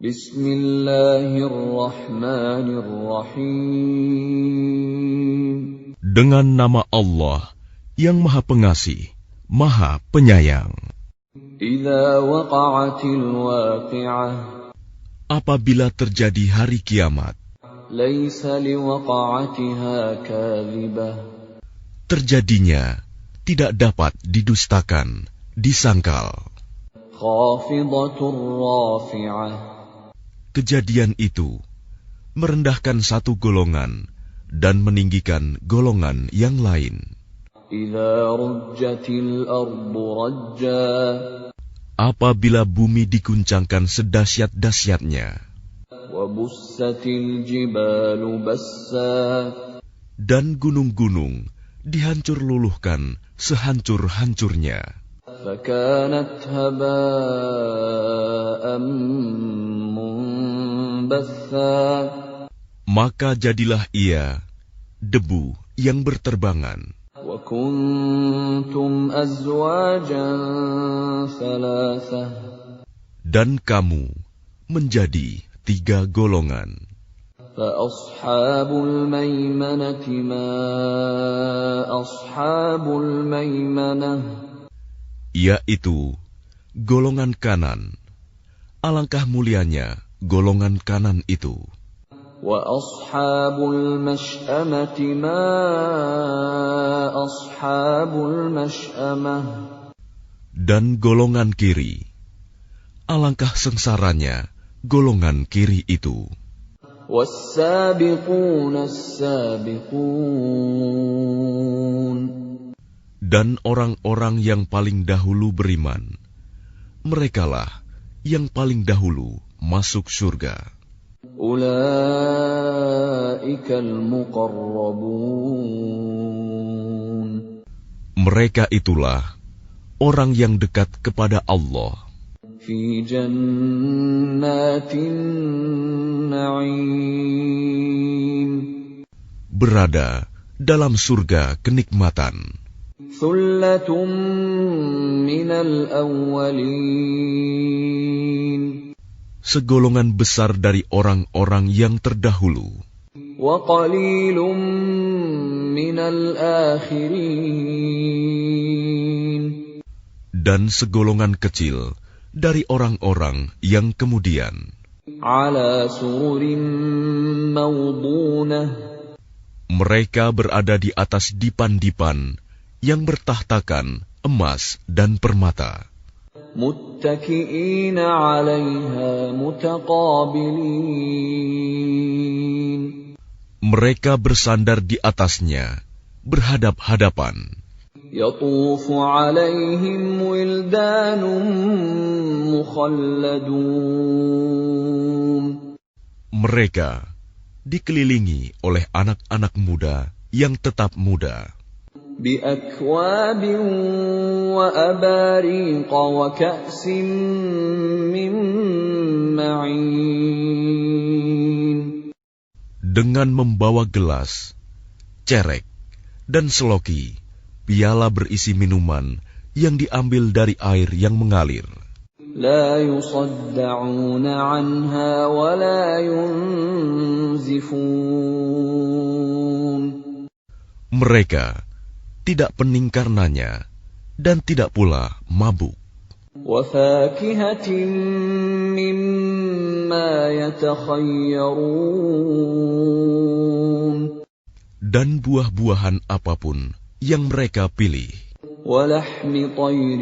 Bismillahirrahmanirrahim. Dengan nama Allah yang Maha Pengasih, Maha Penyayang. Idza waqa'atil waqi'ah. Apabila terjadi hari kiamat, Laisa liwaqa'atiha kadhibah. terjadinya tidak dapat didustakan, disangkal. Khafidatur rafi'ah. Kejadian itu merendahkan satu golongan dan meninggikan golongan yang lain. Idza rujjatil ardu rajja. Apabila bumi diguncangkan sedahsyat-dahsyatnya, Wa bussatil jibalu bassa. dan gunung-gunung dihancur luluhkan sehancur-hancurnya, Fakanat haba'an munbatha. maka jadilah ia debu yang berterbangan. Wa kuntum azwajan thalathah. Dan kamu menjadi 3 golongan. Fa ashabul maimanati ma ashabul maimanah. Yaitu golongan kanan. Alangkah mulianya golongan kanan itu. Wa ashabul mash'amati ma ashabul mash'amah. Dan golongan kiri. Alangkah sengsaranya golongan kiri itu. Was-sabiquna as-sabiqun. Dan orang-orang yang paling dahulu beriman, merekalah yang paling dahulu masuk surga. Ulaikal muqarrabun. Mereka itulah orang yang dekat kepada Allah Fi jannatin na'im. berada dalam surga kenikmatan. Thullatun minal awwalin. Segolongan besar dari orang-orang yang terdahulu, Wa qalilun minal akhirin. dan segolongan kecil dari orang-orang yang kemudian. Ala sururin mawdunah. Mereka berada di atas dipan-dipan yang bertahtakan emas dan permata. Muttaki'ina 'alaiha mutaqabilin. Mereka bersandar di atasnya, berhadap-hadapan. Yatufu 'alaihim wildanun mukhalladun. Mereka dikelilingi oleh anak-anak muda yang tetap muda, بأكواب وأباريق وكأس من معين. dengan membawa gelas, cerek, dan seloki, piala berisi minuman yang diambil dari air yang mengalir. لا يصدعون عنها ولا ينزفون. Mereka tidak pening karenanya dan tidak pula mabuk. وفاكهة مما يتخيرون. Dan buah-buahan apapun yang mereka pilih. ولحم طير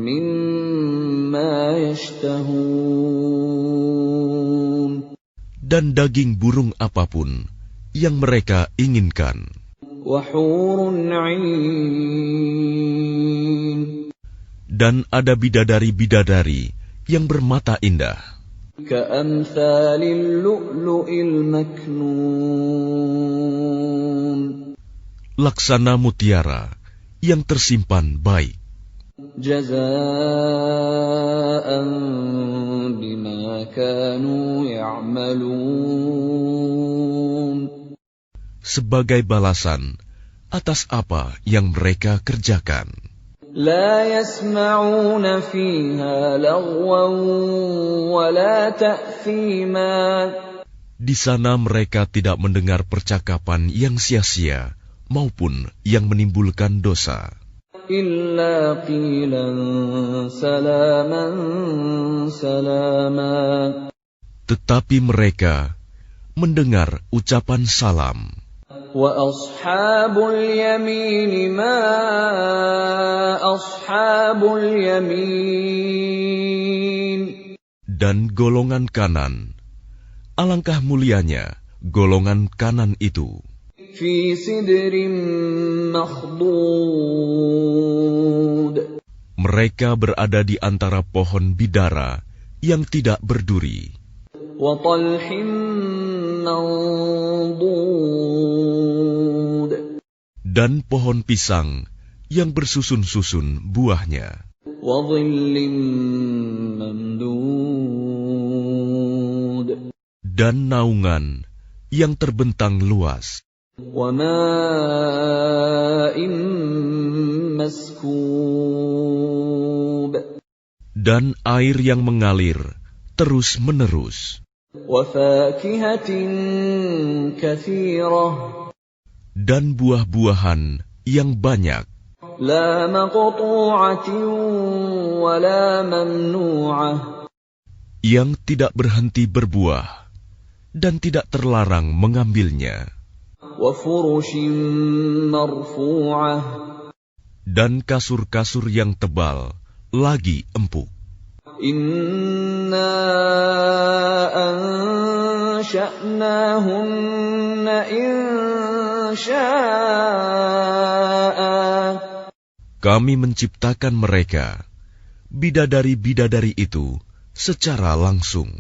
مما يشتهون. Dan daging burung apapun yang mereka inginkan. وحور عين. Dan ada bidadari-bidadari yang bermata indah, كأمثال اللؤلؤ المكنون. laksana mutiara yang tersimpan baik. جزاء بما كانوا يعملون. Sebagai balasan atas apa yang mereka kerjakan. لا يسمعون فيها لغوا ولا تأثيما. Di sana mereka tidak mendengar percakapan yang sia-sia maupun yang menimbulkan dosa. إلا قيلا سلاما سلاما. Tetapi mereka mendengar ucapan salam. وأصحاب اليمين ما أصحاب اليمين. Dan golongan kanan, alangkah mulianya golongan kanan itu. في سدر مخضود. Mereka berada di antara pohon bidara yang tidak berduri. وطلح منضود. Dan pohon pisang yang bersusun-susun buahnya. وظل ممدود. Dan naungan yang terbentang luas. وماء مسكوب. Dan air yang mengalir terus-menerus. وفاكهة كثيرة. Dan buah-buahan yang banyak. لا مقطوعة ولا ممنوعة. Yang tidak berhenti berbuah dan tidak terlarang mengambilnya. وفرش مرفوعة. Dan kasur-kasur yang tebal lagi empuk. إنا أنشأناهن إنشاء. Kami menciptakan mereka, bidadari-bidadari itu, secara langsung.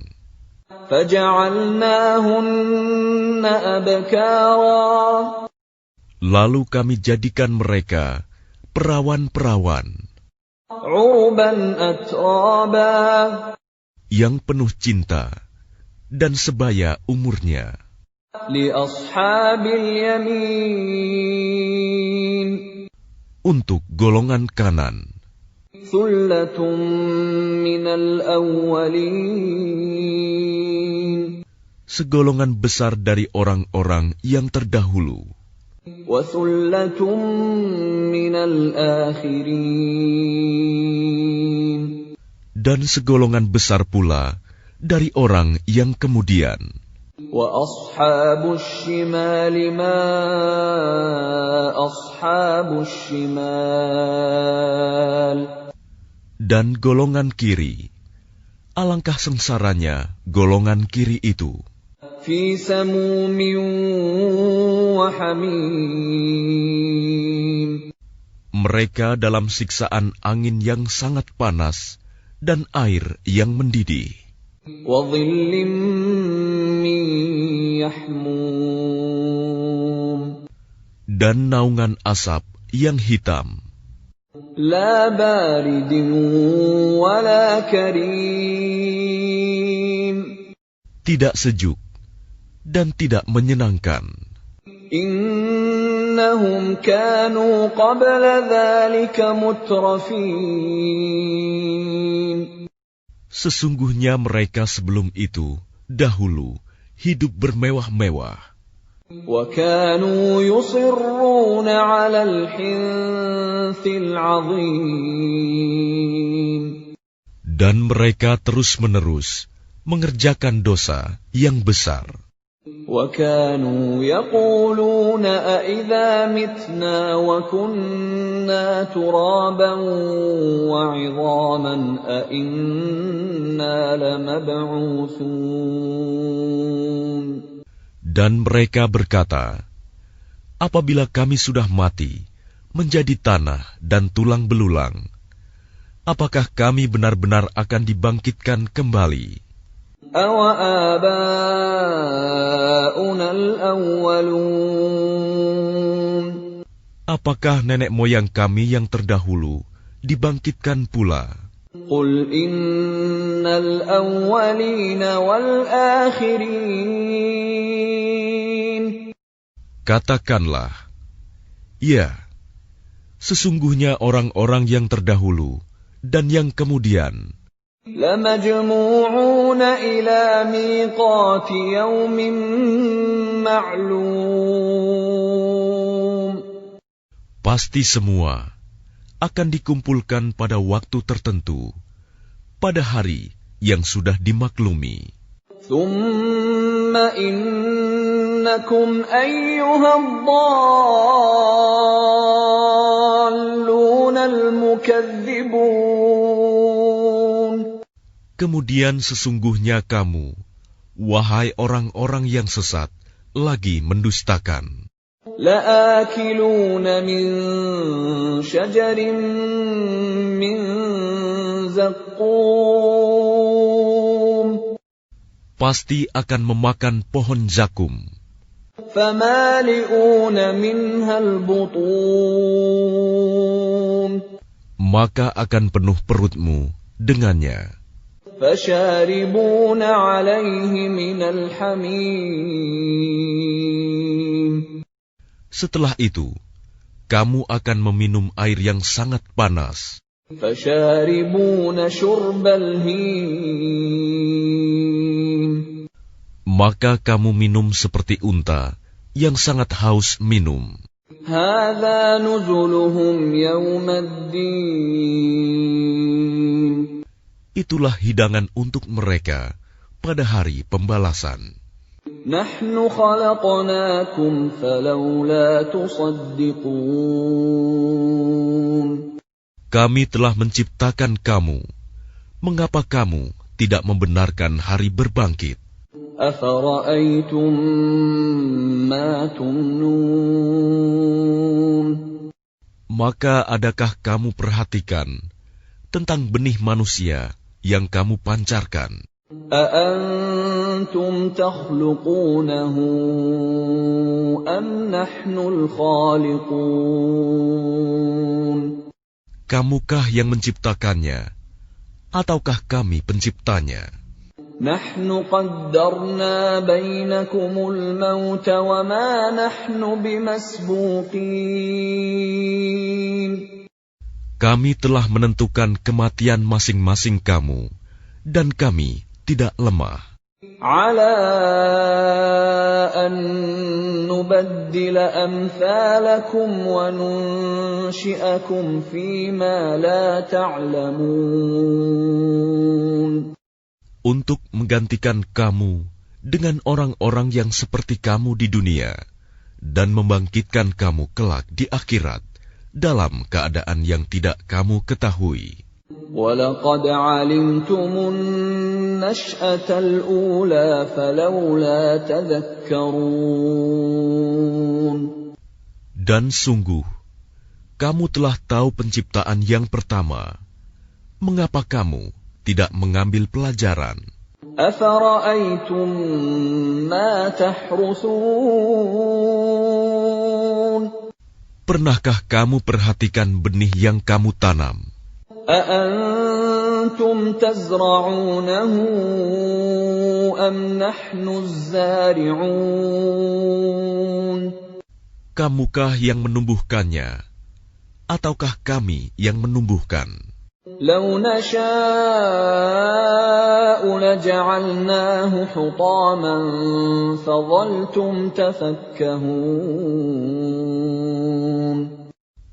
فجعلناهن أبكارا. Lalu kami jadikan mereka perawan-perawan عربا أترابا. yang penuh cinta dan sebaya umurnya. لأصحاب اليمين. Untuk golongan kanan, ثلة من الأولين. segolongan besar dari orang-orang yang terdahulu. وثلة من الآخرين. Dan segolongan besar pula dari orang yang kemudian. وأصحاب الشمال ما أصحاب الشمال. Dan golongan kiri, alangkah sengsaranya golongan kiri itu. في سموم وحميم. Mereka dalam siksaan angin yang sangat panas dan air yang mendidih. وظل من يحموم. Dan naungan asap yang hitam. لا بارد ولا كريم. Tidak sejuk dan tidak menyenangkan. إنهم كانوا قبل ذلك مترفين. Sesungguhnya mereka sebelum itu, dahulu, hidup bermewah-mewah. وكانوا يصرون على الحنث العظيم. Dan mereka terus-menerus mengerjakan dosa yang besar. وكانوا يقولون أإذا متنا وكنا ترابا وعظاما أإنا لمبعوثون. Dan mereka berkata, apabila kami sudah mati, menjadi tanah dan tulang belulang, apakah kami benar-benar akan dibangkitkan kembali? أَوَآبَاؤُنَا الْأَوَّلُونَ. Apakah nenek moyang kami yang terdahulu dibangkitkan pula? قُلْ إِنَّ الْأَوَّلِينَ وَالْآخِرِينَ. Katakanlah, ya, Sesungguhnya orang-orang yang terdahulu dan yang kemudian لَمَجْمُوعُونَ إِلَى مِيقَاتِ يَوْمٍ مَّعْلُومٍ. pasti semua akan dikumpulkan pada waktu tertentu, pada hari yang sudah dimaklumi. ثُمَّ إِنَّكُمْ أَيُّهَا الضَّالُّونَ الْمُكَذِّبُونَ. Kemudian sesungguhnya kamu, wahai orang-orang yang sesat, lagi mendustakan. لَآكِلُونَ مِن شَجَرٍ مِّن زَقُّومٍ. Pasti akan memakan pohon zakum, فَمَالِئُونَ مِنْهَا الْبُطُونَ. maka akan penuh perutmu dengannya. فَشَارِبُونَ عَلَيْهِ مِنَ الْحَمِيمِ. Setelah itu, kamu akan meminum air yang sangat panas. فَشَارِبُونَ شُرْبَ الْهِيمِ. Maka kamu minum seperti unta yang sangat haus minum. هَذَا نُزُلُهُمْ يَوْمَ الدِّينِ. Itulah hidangan untuk mereka pada hari pembalasan. نَحْنُ خَلَقْنَاكُمْ فَلَوْلَا تُصَدِّقُونَ. Kami telah menciptakan kamu. Mengapa kamu tidak membenarkan hari berbangkit? أَفَرَأَيْتُم مَّا تُمْنُونَ. Maka adakah kamu perhatikan tentang benih manusia yang kamu pancarkan? أَأَنتُمْ تَخْلُقُونَهُ أَمْ نَحْنُ الْخَالِقُونَ. Kamukah yang menciptakannya, ataukah kami penciptanya? نَحْنُ قَدَّرْنَا بَيْنَكُمُ الْمَوْتَ وَمَا نَحْنُ بِمَسْبُوقِينَ. Kami telah menentukan kematian masing-masing kamu, dan kami tidak lemah. عَلَىٰ أَن نُّبَدِّلَ أَمْثَالَكُمْ وَنُنشِئَكُمْ فِيمَا لَا تَعْلَمُونَ. Untuk menggantikan kamu dengan orang-orang yang seperti kamu di dunia, dan membangkitkan kamu kelak di akhirat dalam keadaan yang tidak kamu ketahui. وَلَقَدْ عَلِمْتُمُ النَّشْأَةَ الْأُولَىٰ فَلَوْلَا تَذَكَّرُونَ. Dan sungguh, kamu telah tahu penciptaan yang pertama. Mengapa kamu tidak mengambil pelajaran? أَفَرَأَيْتُم مَّا تَحْرُثُونَ. Pernahkah kamu perhatikan benih yang kamu tanam? أَأَنتُمْ تَزْرَعُونَهُ أَمْ نَحْنُ الزَّارِعُونَ. Kamukah yang menumbuhkannya, ataukah kami yang menumbuhkan? لَوْ نَشَاءُ لَجَعَلْنَاهُ حُطَامًا فَظَلْتُمْ تَفَكَّهُونَ.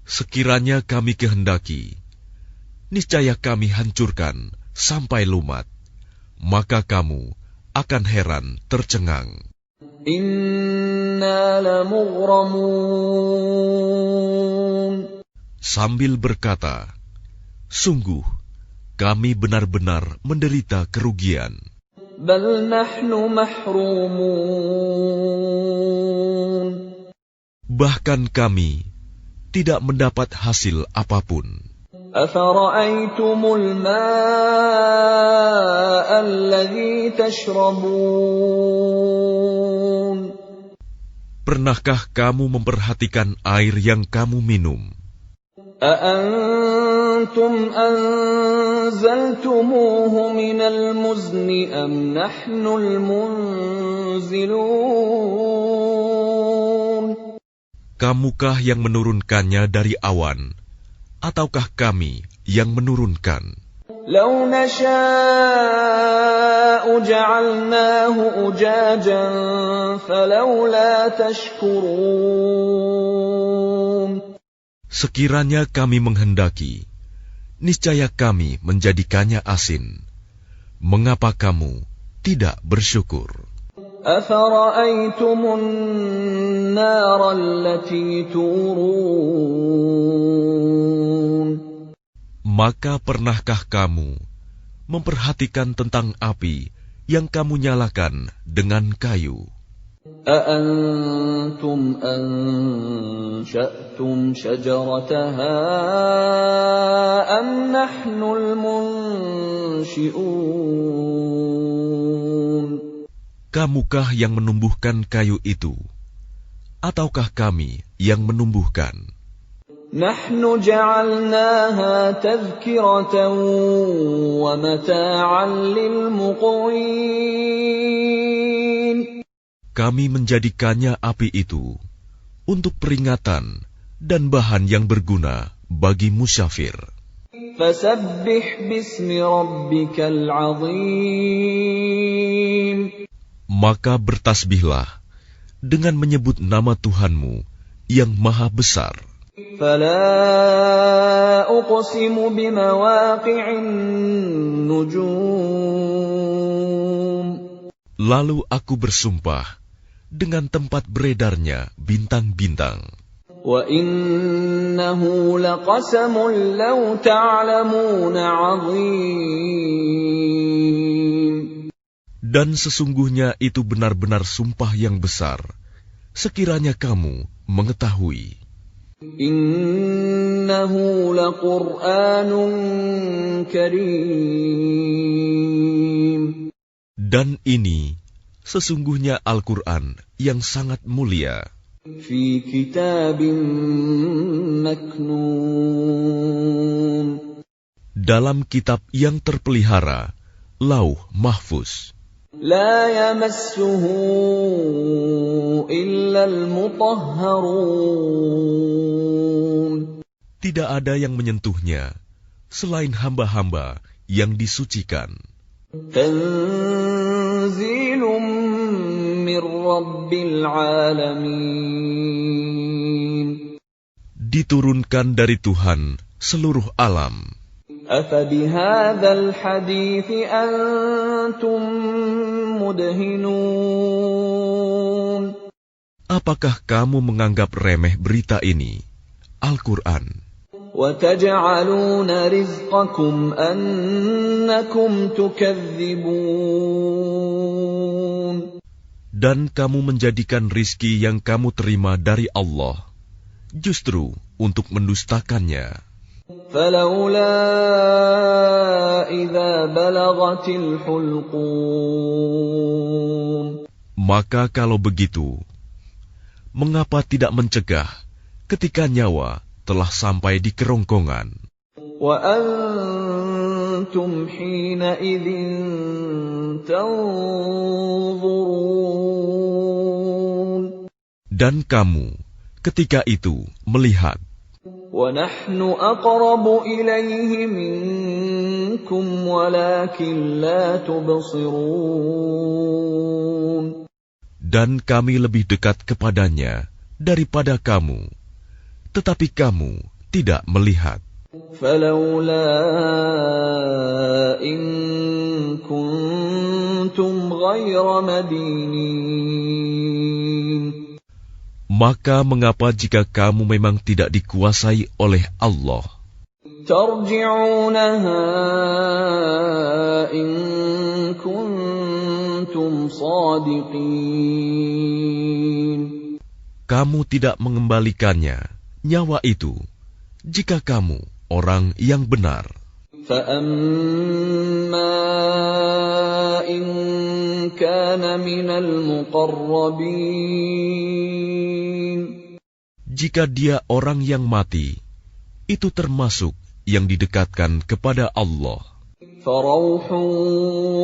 Sekiranya kami kehendaki, niscaya kami hancurkan sampai lumat, maka kamu akan heran tercengang. إِنَّا لَمُغْرَمُونَ. Sambil berkata, sungguh, kami benar-benar menderita kerugian. بَلْ نَحْنُ مَحْرُومُونَ. Bahkan kami tidak mendapat hasil apapun. أَفَرَأَيْتُمُ الْمَاءَ الَّذِي تَشْرَبُونَ. Pernahkah kamu memperhatikan air yang kamu minum? أَأَنتُمْ أَنزَلْتُمُوهُ مِنَ الْمُزْنِ أَمْ نَحْنُ الْمُنزِلُونَ. Kamukah yang menurunkannya dari awan, ataukah kami yang menurunkan? لو نشاء جعلناه أجاجا فلولا تشكرون. Sekiranya kami menghendaki, niscaya kami menjadikannya asin. Mengapa kamu tidak bersyukur? أفرأيتم النار التي تورون. Maka pernahkah kamu memperhatikan tentang api yang kamu nyalakan dengan kayu? أأنتم أنشأتم شجرتها أم نحن المنشئون. Kamukah yang menumbuhkan kayu itu, ataukah kami yang menumbuhkan? نحن جعلناها تذكرة ومتاعا للمقوين. Kami menjadikannya api itu untuk peringatan dan bahan yang berguna bagi musyafir. فسبح باسم ربك العظيم. Maka bertasbihlah dengan menyebut nama Tuhanmu yang maha besar. فلا أقسم بمواقع النجوم. Lalu aku bersumpah dengan tempat beredarnya bintang-bintang. وإنه لقسم لو تعلمون عظيم. Dan sesungguhnya itu benar-benar sumpah yang besar, sekiranya kamu mengetahui. إنه لقرآن كريم. Dan ini sesungguhnya Al-Quran yang sangat mulia. في كتاب مكنون. Dalam kitab yang terpelihara, Lauh Mahfuz. لا يمسه إلا المطهرون. Tidak ada yang menyentuhnya selain hamba-hamba yang disucikan. تنزيل من رب العالمين. Diturunkan dari Tuhan seluruh alam. أفبهذا الحديث أنتم مدهنون. Apakah kamu menganggap remeh berita ini, Al-Quran? وتجعلون رزقكم أنكم تكذبون. Dan kamu menjadikan rizki yang kamu terima dari Allah justru untuk mendustakannya. فلولا إذا بلغت الحلقوم. Maka kalau begitu, mengapa tidak mencegah ketika nyawa telah sampai di kerongkongan? وأنتم حينئذ تنظرون. Dan kamu ketika itu melihat. وَنَحْنُ أَقْرَبُ إِلَيْهِ مِنكُمْ وَلَكِنْ لَا تُبْصِرُونَ. Dan kami lebih dekat kepadanya daripada kamu, tetapi kamu tidak melihat. فَلَوْلَا إِن كُنتُمْ غَيْرَ مَدِينِينَ. Maka mengapa jika kamu memang tidak dikuasai oleh Allah? تَرْجِعُونَهَا إِن كُنتُمْ صَادِقِينَ. Kamu tidak mengembalikannya, nyawa itu, jika kamu orang yang benar. فَأَمَّا إِن كَانَ مِنَ الْمُقَرَّبِينَ. Jika dia orang yang mati, itu termasuk yang didekatkan kepada Allah. فَرَوْحٌ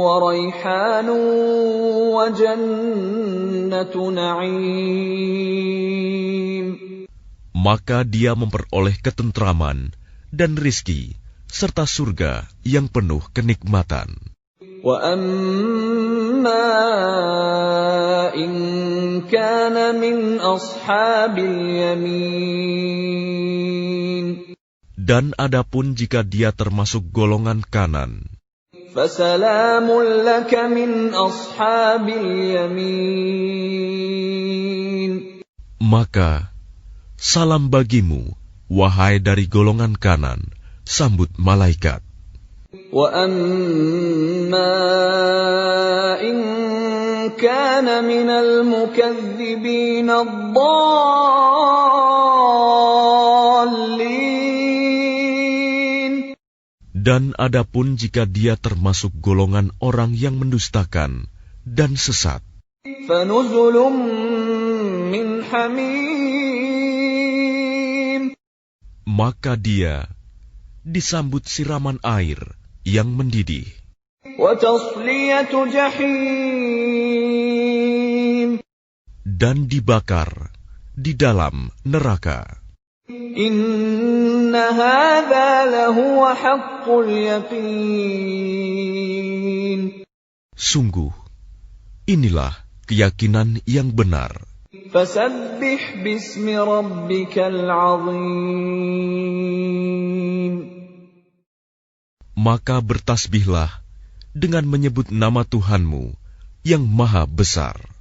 وَرَيْحَانٌ وَجَنَّةُ نَعِيمٍ. Maka dia memperoleh ketentraman dan rizki, serta surga yang penuh kenikmatan. وَأَمَّا إِنْ كَانَ مِنْ أَصْحَابِ الْيَمِينِ. Dan adapun jika dia termasuk golongan kanan, فَسَلَامٌ لَكَ مِنْ أَصْحَابِ الْيَمِينِ. maka salam bagimu, wahai dari golongan kanan, sambut malaikat. وَأَمَّا إِنْ كَانَ مِنَ الْمُكَذِّبِينَ الضَّالِّينَ. Dan adapun jika dia termasuk golongan orang yang mendustakan dan sesat, فَنُزُلٌ مِّنْ حَمِيمٍ. maka dia disambut siraman air yang mendidih, وَتَصْلِيَةُ جَحِيمٍ. dan dibakar di dalam neraka. إِنَّ هَذَا لَهُوَ حَقُّ الْيَقِينِ. Sungguh, inilah keyakinan yang benar. فَسَبِّحْ بِاسْمِ رَبِّكَ الْعَظِيمِ. Maka bertasbihlah dengan menyebut nama Tuhanmu yang maha besar.